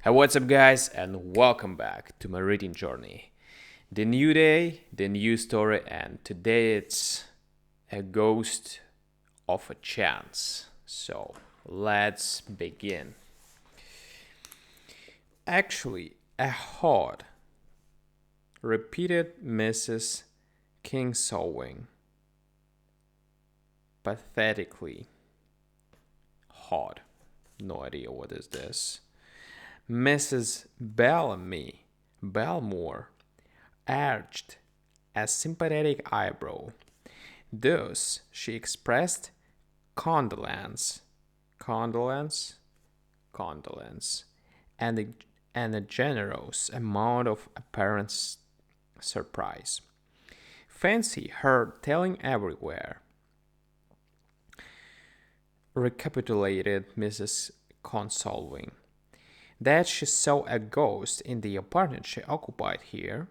Hey, what's up, guys, and welcome back to my reading journey. The new day, the new story, and today it's a ghost of a chance. So let's begin. Actually, a hard, repeated Mrs. Kingsawing, pathetically hard. No idea what is this. Mrs. Bellamy Belmore arched a sympathetic eyebrow. Thus she expressed condolence, condolence, condolence, and a generous amount of apparent surprise. Fancy her telling everywhere, recapitulated Mrs. Consolving, that she saw a ghost in the apartment she occupied here,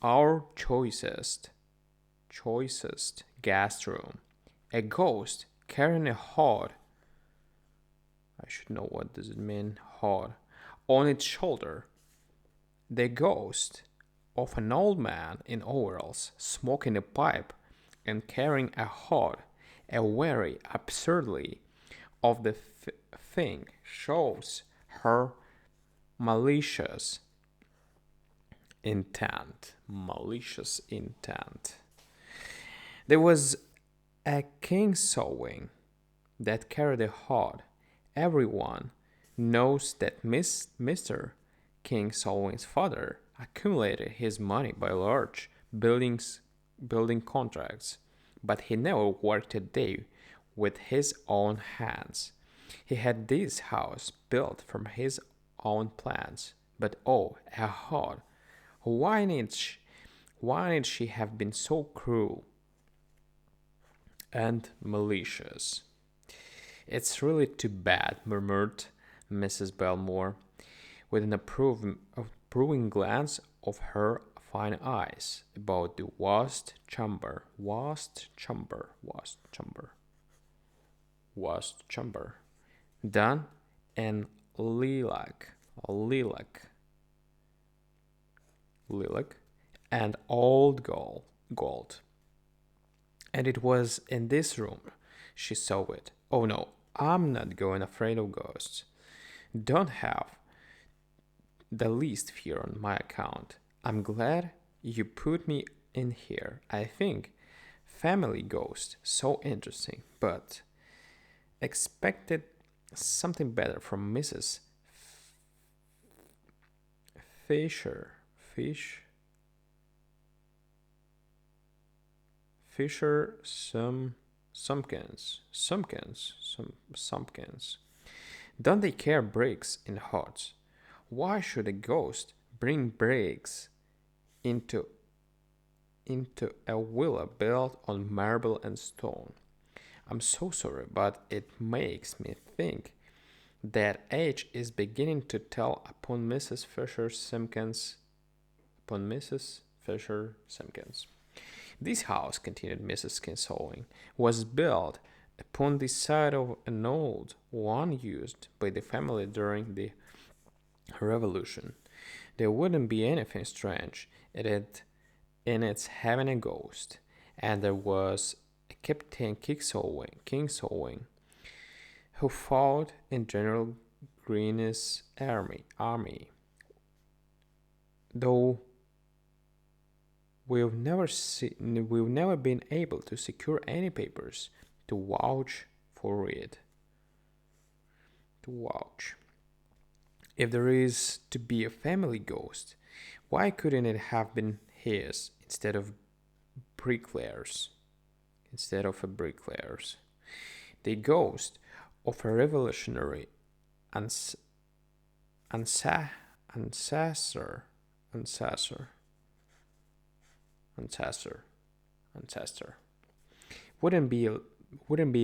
our choicest guest room. A ghost carrying a hoard. I should know what does it mean, hoard. On its shoulder. The ghost of an old man in overalls, smoking a pipe and carrying a hoard. A very absurdly of the thing shows her malicious intent. Malicious intent. There was a king sewing that carried a hoard. Everyone knows that Mr. King Sewing's father accumulated his money by large building contracts, but he never worked a day with his own hands. He had this house built from his own plans, but oh, a hoard! Why need she have been so cruel and malicious? It's really too bad, murmured Mrs. Belmore, with an approving glance of her fine eyes about the vast chamber, done in lilac, and old gold. And it was in this room she saw it. Oh no, I'm not going afraid of ghosts. Don't have the least fear on my account. I'm glad you put me in here. I think family ghost so interesting, but expected something better from Mrs. Fisher. Fisher Sumpkins. Don't they care bricks in huts? Why should a ghost bring bricks into a villa built on marble and stone? I'm so sorry, but it makes me think that age is beginning to tell upon Mrs. Fisher Simpkins. This house, continued Mrs. Kinsowing, was built upon the site of an old one used by the family during the Revolution. There wouldn't be anything strange in its having a ghost, and there was a Captain Kingsowing who fought in General Greene's army. Though we've never been able to secure any papers to vouch for it. To vouch. If there is to be a family ghost, why couldn't it have been his bricklayers? Instead of a bricklayers, the ghost of a revolutionary ancestor, ancestor, ancestor, ancestor. Wouldn't be a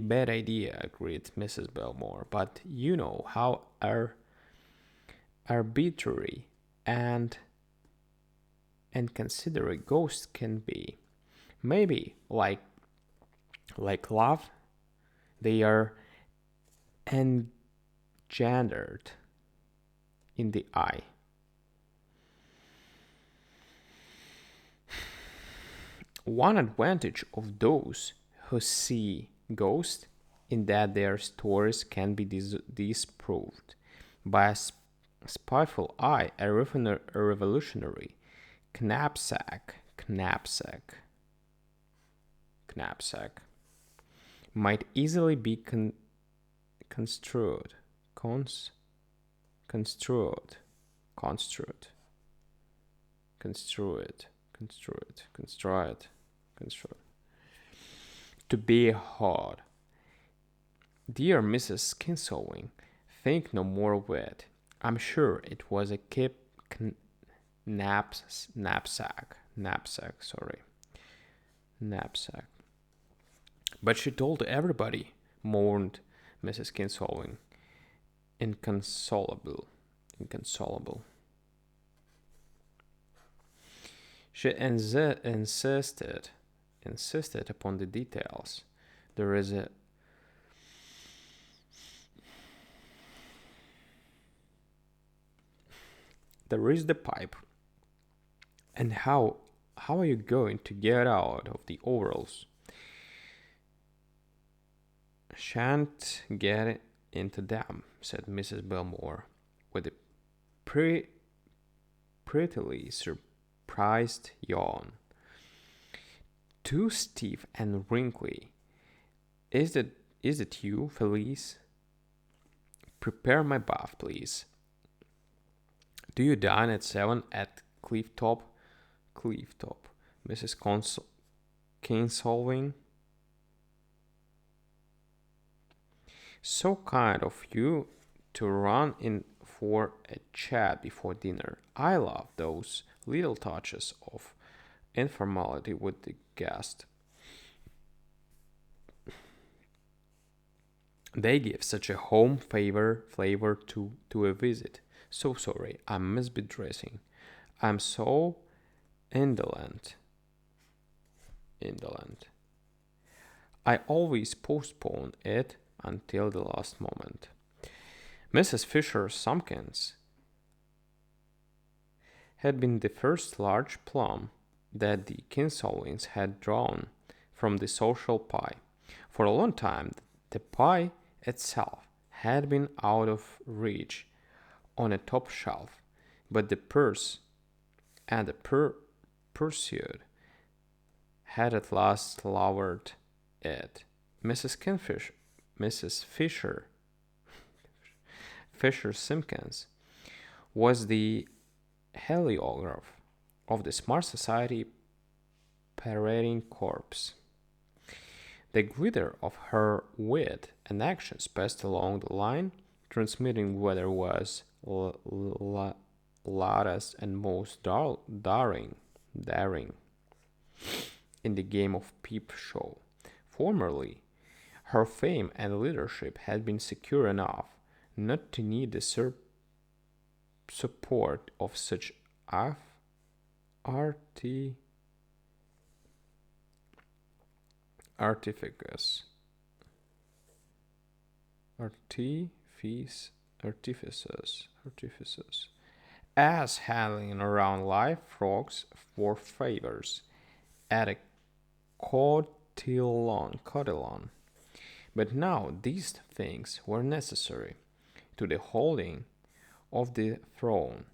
bad idea, agreed Mrs. Belmore. But you know how arbitrary and considerate ghosts can be. Maybe like love, they are engendered in the eye. One advantage of those who see ghosts is that their stories can be disproved by a spiteful eye. A revolutionary knapsack might easily be construed, construed, construed, construed, construed to be hard. Dear Mrs. Kinsowing, think no more of it. I'm sure it was a knapsack. But she told everybody, mourned Mrs. Kinsowing. Inconsolable. She insisted upon the details. There is the pipe. And how are you going to get out of the overalls? Shan't get into them, said Mrs. Belmore, with a prettily surprised yawn. Too stiff and wrinkly. Is it you, Felice? Prepare my bath, please. Do you dine at 7 at Clifftop? Mrs. Kinsowing? So kind of you to run in for a chat before dinner. I love those little touches of informality with the guest. They give such a home flavor to a visit. So sorry, I must be dressing. I'm so indolent. I always postpone it until the last moment. Mrs. Fisher Sumpkins had been the first large plum that the Kinsowings had drawn from the social pie. For a long time, the pie itself had been out of reach on a top shelf, but the purse and the pursuit had at last lowered it. Mrs. Fisher Simpkins was the heliograph of the Smart Society parading corps. The glitter of her wit and actions passed along the line, transmitting whether was latest and most daring in the game of peep show. Formerly, her fame and leadership had been secure enough not to need the support of such artificers as handing around live frogs for favors at a cotillon. But now these things were necessary to the holding of the throne.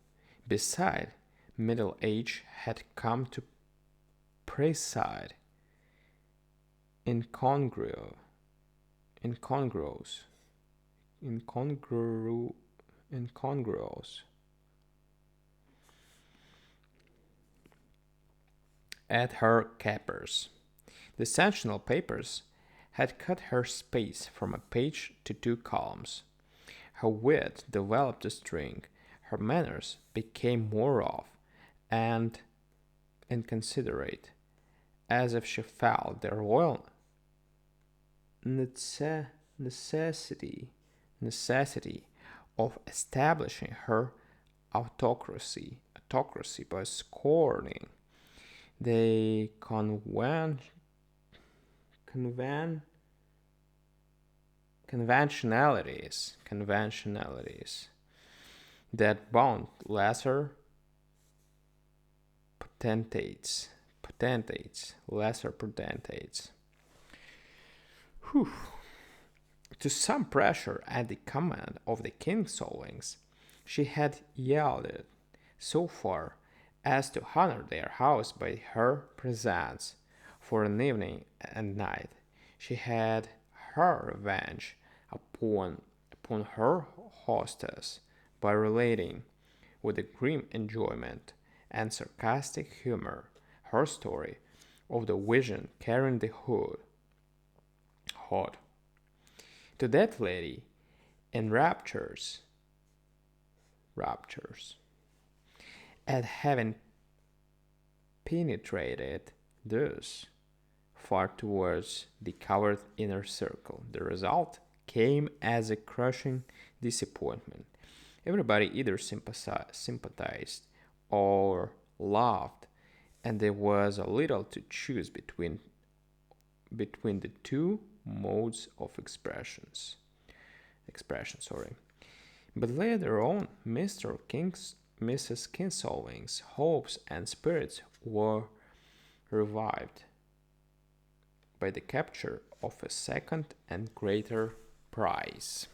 Beside, middle age had come to preside incongruous at her capers. The Sentinel papers had cut her space from a page to 2 columns. Her wit developed a string, her manners became more rough and inconsiderate, as if she felt the royal necessity of establishing her autocracy by scorning the conventionalities that bound lesser potentates. Whew. To some pressure at the command of the king's solvings, she had yielded so far as to honor their house by her presence for an evening and night. She had her revenge upon her hostess by relating, with a grim enjoyment and sarcastic humor, her story of the vision carrying the hood. To that lady, in raptures, at having penetrated thus far towards the coward inner circle. The result came as a crushing disappointment. Everybody either sympathized or laughed, and there was a little to choose between the two modes of expression. But later on, Mrs. Kinsolving's hopes and spirits were revived by the capture of a second and greater prize.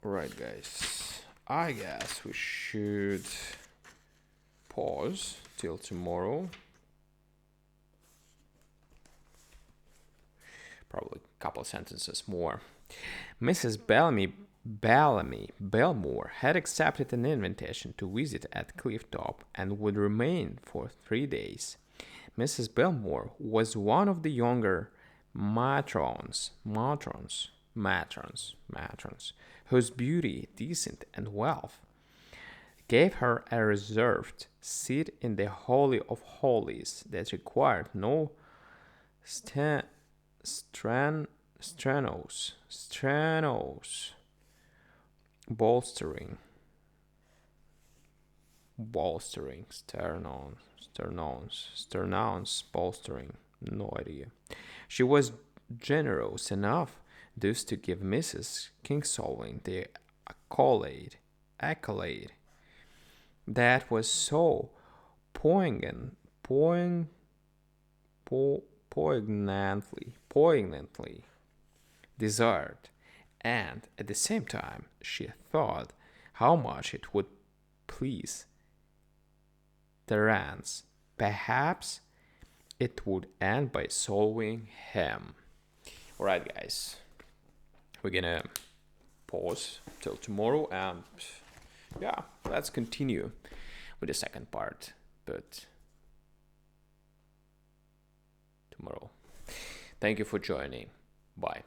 Alright, guys, I guess we should pause till tomorrow. Probably a couple sentences more. Mrs. Bellamy Belmore had accepted an invitation to visit at Clifftop and would remain for 3 days. Mrs. Belmore was one of the younger matrons, whose beauty, decent, and wealth gave her a reserved seat in the Holy of Holies that required no strenuous bolstering, no idea. She was generous enough thus to give Mrs. Kinsolving the accolade that was so poignantly desired, and at the same time she thought how much it would please Terence. Perhaps it would end by solving him. Alright, guys, we're gonna pause till tomorrow, and yeah, let's continue with the second part, but tomorrow. Thank you for joining. Bye.